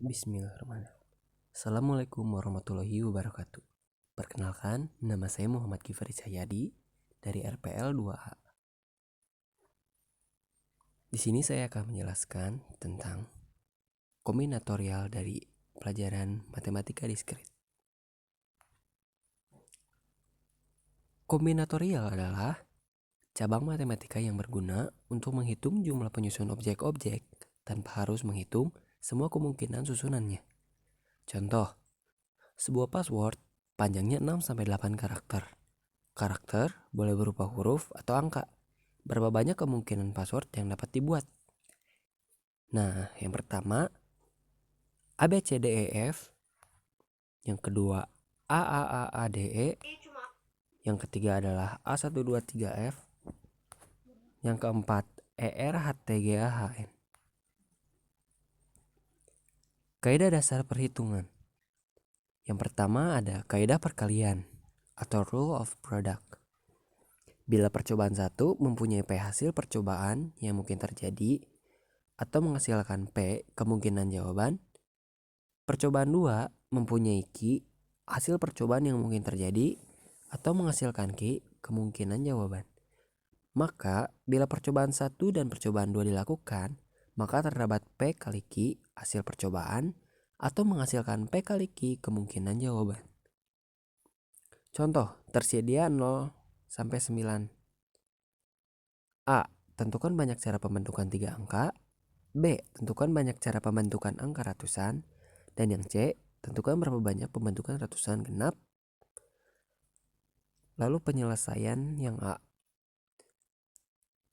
Bismillahirrahmanirrahim. Assalamualaikum warahmatullahi wabarakatuh. Perkenalkan, nama saya Muhammad Kifari Cahyadi dari RPL 2A. Di sini saya akan menjelaskan tentang kombinatorial dari pelajaran matematika diskrit. Kombinatorial adalah cabang matematika yang berguna untuk menghitung jumlah penyusun objek-objek tanpa harus menghitung semua kemungkinan susunannya. Contoh, sebuah password panjangnya 6-8 karakter. Karakter boleh berupa huruf atau angka. Berapa banyak kemungkinan password yang dapat dibuat? Nah, yang pertama A B C D E F. Yang kedua A D E. Yang ketiga adalah A1 2 3 F. Yang keempat E R H T G A H N. Kaidah dasar perhitungan. Yang pertama ada kaidah perkalian atau rule of product. Bila percobaan 1 mempunyai P hasil percobaan yang mungkin terjadi atau menghasilkan P kemungkinan jawaban, percobaan 2 mempunyai Q hasil percobaan yang mungkin terjadi atau menghasilkan Q kemungkinan jawaban. Maka bila percobaan 1 dan percobaan 2 dilakukan, maka terdapat P kali Q hasil percobaan atau menghasilkan P kali Q kemungkinan jawaban. Contoh, tersedia 0 sampai 9. A. Tentukan banyak cara pembentukan 3 angka. B. Tentukan banyak cara pembentukan angka ratusan. Dan yang C. Tentukan berapa banyak pembentukan ratusan genap. Lalu penyelesaian yang A.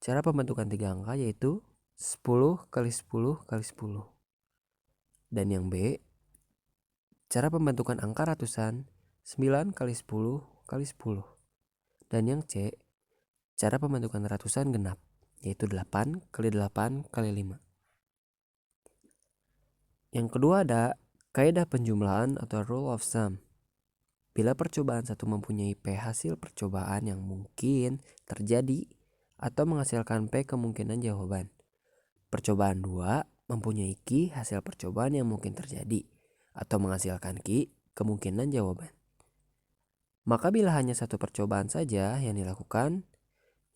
Cara pembentukan 3 angka yaitu 10 kali 10 kali 10. Dan yang B. Cara pembentukan angka ratusan 9 kali 10 kali 10. Dan yang C. Cara pembentukan ratusan genap yaitu 8 kali 8 kali 5. Yang kedua ada kaidah penjumlahan atau rule of sum. Bila percobaan 1 mempunyai P hasil percobaan yang mungkin terjadi atau menghasilkan P kemungkinan jawaban. Percobaan 2 mempunyai Q hasil percobaan yang mungkin terjadi atau menghasilkan Q kemungkinan jawaban. Maka bila hanya satu percobaan saja yang dilakukan,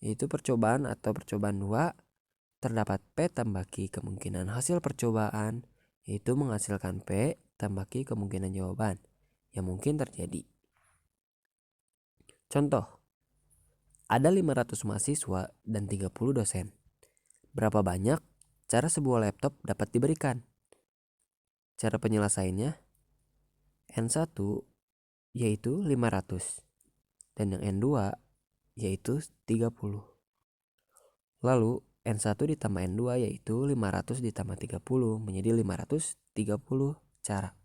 yaitu percobaan atau percobaan 2, terdapat P tambah Q kemungkinan hasil percobaan, yaitu menghasilkan P tambah Q kemungkinan jawaban yang mungkin terjadi. Contoh, ada 500 mahasiswa dan 30 dosen. Berapa banyak cara sebuah laptop dapat diberikan? Cara penyelesaiannya N1 yaitu 500 dan yang N2 yaitu 30. Lalu N1 ditambah N2 yaitu 500 ditambah 30 menjadi 530 cara.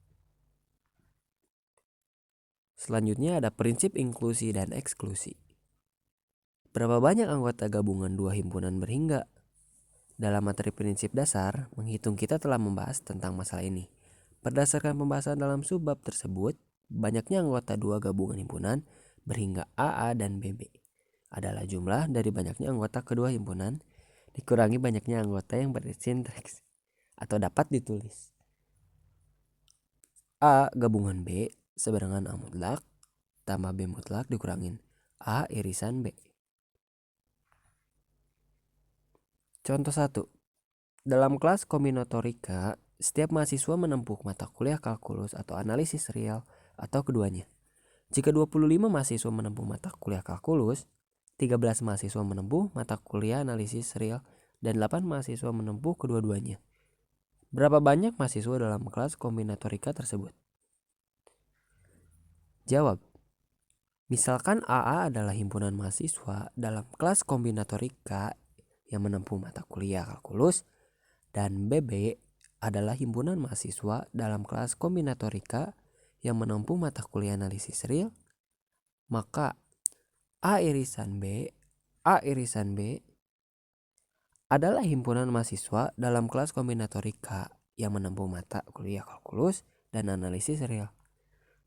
Selanjutnya ada prinsip inklusi dan eksklusi. Berapa banyak anggota gabungan dua himpunan berhingga? Dalam materi prinsip dasar, menghitung kita telah membahas tentang masalah ini. Berdasarkan pembahasan dalam subbab tersebut, banyaknya anggota dua gabungan himpunan berhingga AA dan BB adalah jumlah dari banyaknya anggota kedua himpunan dikurangi banyaknya anggota yang berinteraksi atau dapat ditulis A gabungan B sebarengan A mutlak tambah B mutlak dikurangin A irisan B. Contoh 1. Dalam kelas kombinatorika, setiap mahasiswa menempuh mata kuliah kalkulus atau analisis real atau keduanya. Jika 25 mahasiswa menempuh mata kuliah kalkulus, 13 mahasiswa menempuh mata kuliah analisis real, dan 8 mahasiswa menempuh kedua-duanya. Berapa banyak mahasiswa dalam kelas kombinatorika tersebut? Jawab. Misalkan AA adalah himpunan mahasiswa dalam kelas kombinatorika yang menempuh mata kuliah kalkulus, dan BB adalah himpunan mahasiswa dalam kelas kombinatorika yang menempuh mata kuliah analisis real, maka A irisan B adalah himpunan mahasiswa dalam kelas kombinatorika yang menempuh mata kuliah kalkulus dan analisis real.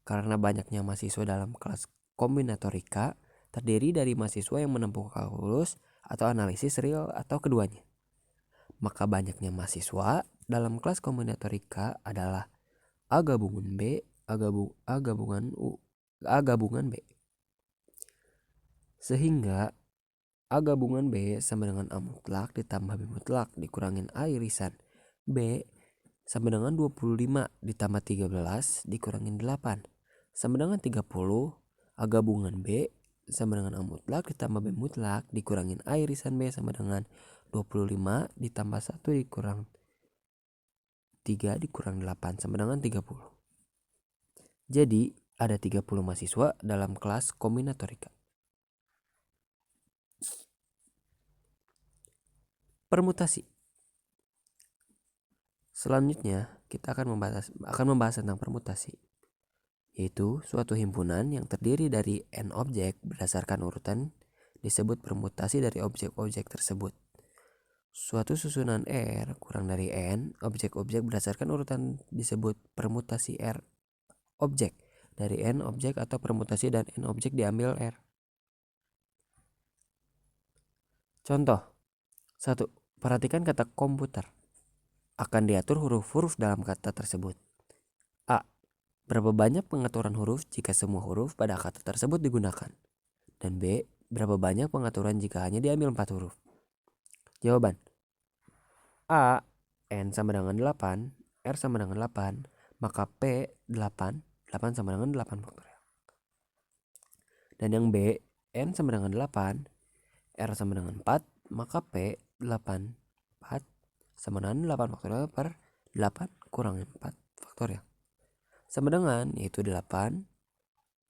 Karena banyaknya mahasiswa dalam kelas kombinatorika terdiri dari mahasiswa yang menempuh kalkulus atau analisis real atau keduanya. Maka banyaknya mahasiswa dalam kelas kombinatorika adalah A gabungan B, A gabungan U, A gabungan B. Sehingga A gabungan B sama dengan A mutlak ditambah B mutlak dikurangin A irisan B sama dengan 25 ditambah 13 dikurangin 8 sama dengan 30. A gabungan B sama dengan A mutlak ditambah B mutlak dikurangin A irisan B sama dengan 25 ditambah 1 dikurang 3 dikurang 8 sama dengan 30. Jadi ada 30 mahasiswa dalam kelas kombinatorika. Permutasi. Selanjutnya kita akan membahas tentang permutasi, yaitu suatu himpunan yang terdiri dari n objek berdasarkan urutan disebut permutasi dari objek-objek tersebut. Suatu susunan R kurang dari N objek-objek berdasarkan urutan disebut permutasi R objek dari N objek atau permutasi dan N objek diambil R. Contoh 1. Perhatikan kata komputer. Akan diatur huruf-huruf dalam kata tersebut. A. Berapa banyak pengaturan huruf jika semua huruf pada kata tersebut digunakan? Dan B. Berapa banyak pengaturan jika hanya diambil 4 huruf? Jawaban A. N sama dengan 8, R sama dengan 8, maka P 8 sama dengan 8 faktorial. Dan yang B, N sama dengan 8, R sama dengan 4, maka P 8 sama dengan 8 faktorial per 8 kurang 4 faktorial. Sama dengan yaitu 8,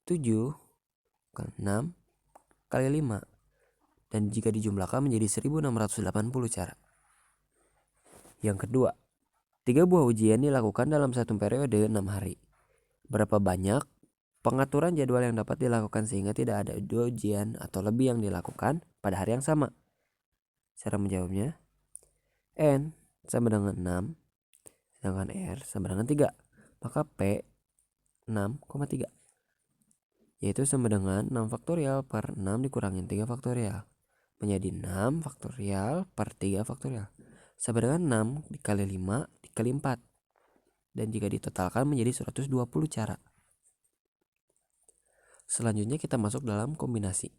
7, 6, kali 5. Dan jika dijumlahkan menjadi 1680 cara. Yang kedua, 3 buah ujian dilakukan dalam satu periode 6 hari. Berapa banyak pengaturan jadwal yang dapat dilakukan sehingga tidak ada 2 ujian atau lebih yang dilakukan pada hari yang sama? Cara menjawabnya, N sama dengan 6, sedangkan R sama dengan 3. Maka P 6,3. Yaitu sama dengan 6 faktorial per 6 dikurangin 3 faktorial. Menjadi 6 faktorial per 3 faktorial. Sama dengan 6 dikali 5 dikali 4. Dan jika ditotalkan menjadi 120 cara. Selanjutnya kita masuk dalam kombinasi.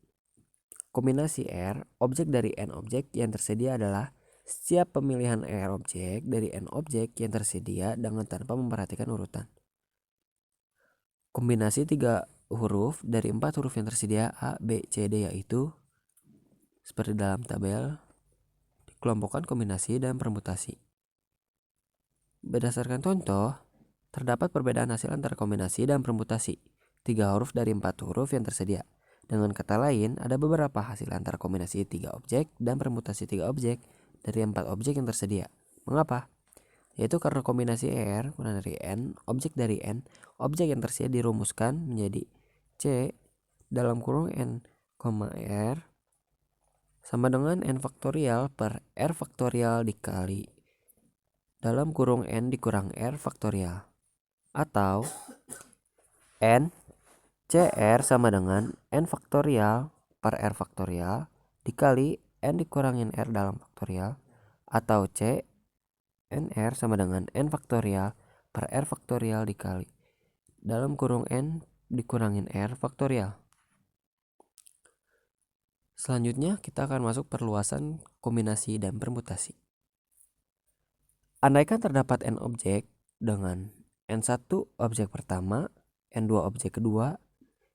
Kombinasi R, objek dari N objek yang tersedia adalah setiap pemilihan R objek dari N objek yang tersedia dengan tanpa memperhatikan urutan. Kombinasi 3 huruf dari 4 huruf yang tersedia A, B, C, D yaitu seperti dalam tabel dikelompokkan kombinasi dan permutasi. Berdasarkan contoh, terdapat perbedaan hasil antara kombinasi dan permutasi 3 huruf dari 4 huruf yang tersedia. Dengan kata lain, ada beberapa hasil antara kombinasi 3 objek dan permutasi 3 objek dari 4 objek yang tersedia. Mengapa? Yaitu karena kombinasi R kurang dari N, objek dari N, objek yang tersedia dirumuskan menjadi C dalam kurung N, R sama dengan N faktorial per R faktorial dikali dalam kurung N dikurang R faktorial. Atau N CR sama dengan N faktorial per R faktorial dikali N dikurangin R dalam faktorial. Atau C NR sama dengan N faktorial per R faktorial dikali dalam kurung N dikurangin R faktorial. Selanjutnya kita akan masuk perluasan kombinasi dan permutasi. Andaikan terdapat N objek dengan N1 objek pertama, N2 objek kedua,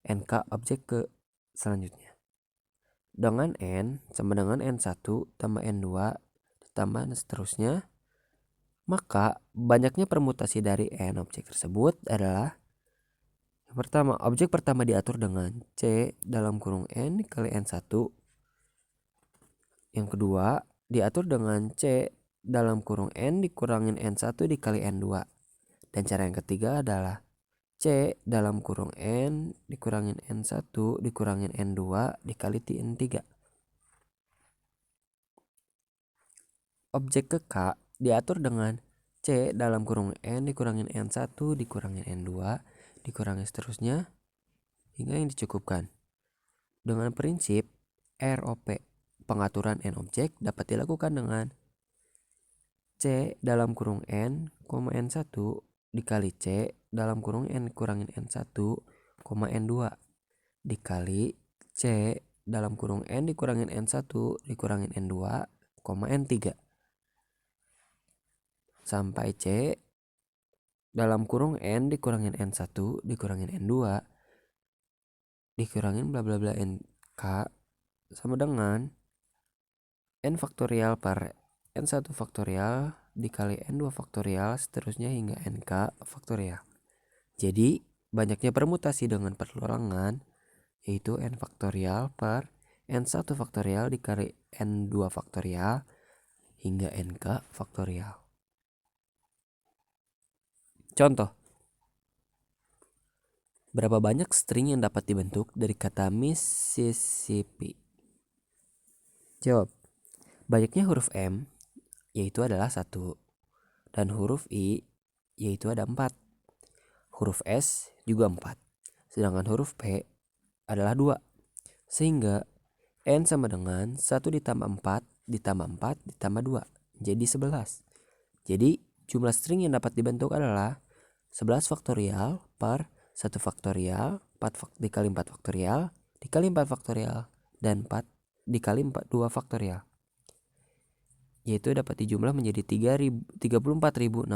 NK objek ke selanjutnya. Dengan N sama dengan N1 tambah N2 ditambah seterusnya, maka banyaknya permutasi dari N objek tersebut adalah yang pertama, objek pertama diatur dengan C dalam kurung N kali N1. Yang kedua, diatur dengan C dalam kurung N dikurangin N1 dikali N2. Dan cara yang ketiga adalah C dalam kurung N dikurangin N1 dikurangin N2 dikali N3. Objek ke K diatur dengan C dalam kurung N dikurangin N1 dikurangin N2 dikurangin seterusnya hingga yang dicukupkan. Dengan prinsip ROP, pengaturan N objek dapat dilakukan dengan C dalam kurung N, N1 dikali C dalam kurung N kurangin N1, N2 dikali C dalam kurung N dikurangin N1 dikurangin N2, N3 sampai C dalam kurung N dikurangin N1 dikurangin N2 dikurangin bla bla bla NK sama dengan N faktorial per N1 faktorial dikali N2 faktorial seterusnya hingga NK faktorial. Jadi banyaknya permutasi dengan perlulangan yaitu N faktorial per N1 faktorial dikali N2 faktorial hingga NK faktorial. Contoh, berapa banyak string yang dapat dibentuk dari kata Mississippi? Jawab, banyaknya huruf M yaitu adalah 1 dan huruf I yaitu ada 4. Huruf S juga 4. Sedangkan huruf P adalah 2. Sehingga N sama dengan 1 ditambah 4 ditambah 4 ditambah 2 jadi 11. Jadi jumlah string yang dapat dibentuk adalah 11 faktorial per 1 faktorial 4 dikali 4 faktorial dikali 4 faktorial dan 4 dikali 2 faktorial. Yaitu dapat dijumlah menjadi 34.650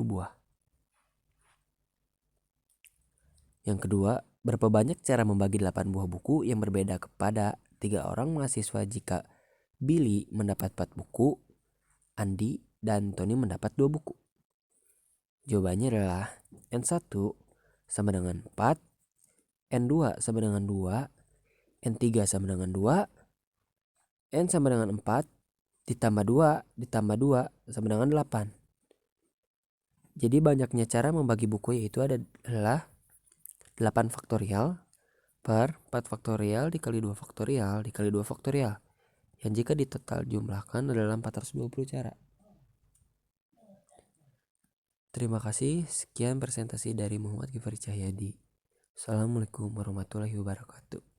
buah. Yang kedua, berapa banyak cara membagi 8 buah buku yang berbeda kepada 3 orang mahasiswa jika Billy mendapat 4 buku, Andi dan Tony mendapat 2 buku? Jawabannya adalah N1 sama dengan 4, N2 sama dengan 2, N3 sama dengan 2, N sama dengan 4, ditambah 2, ditambah 2 sama dengan 8. Jadi banyaknya cara membagi buku yaitu adalah 8 faktorial per 4 faktorial dikali 2 faktorial dikali 2 faktorial. Yang jika ditotal jumlahkan adalah 420 cara. Terima kasih, sekian presentasi dari Muhammad Gifari Cahyadi. Assalamualaikum warahmatullahi wabarakatuh.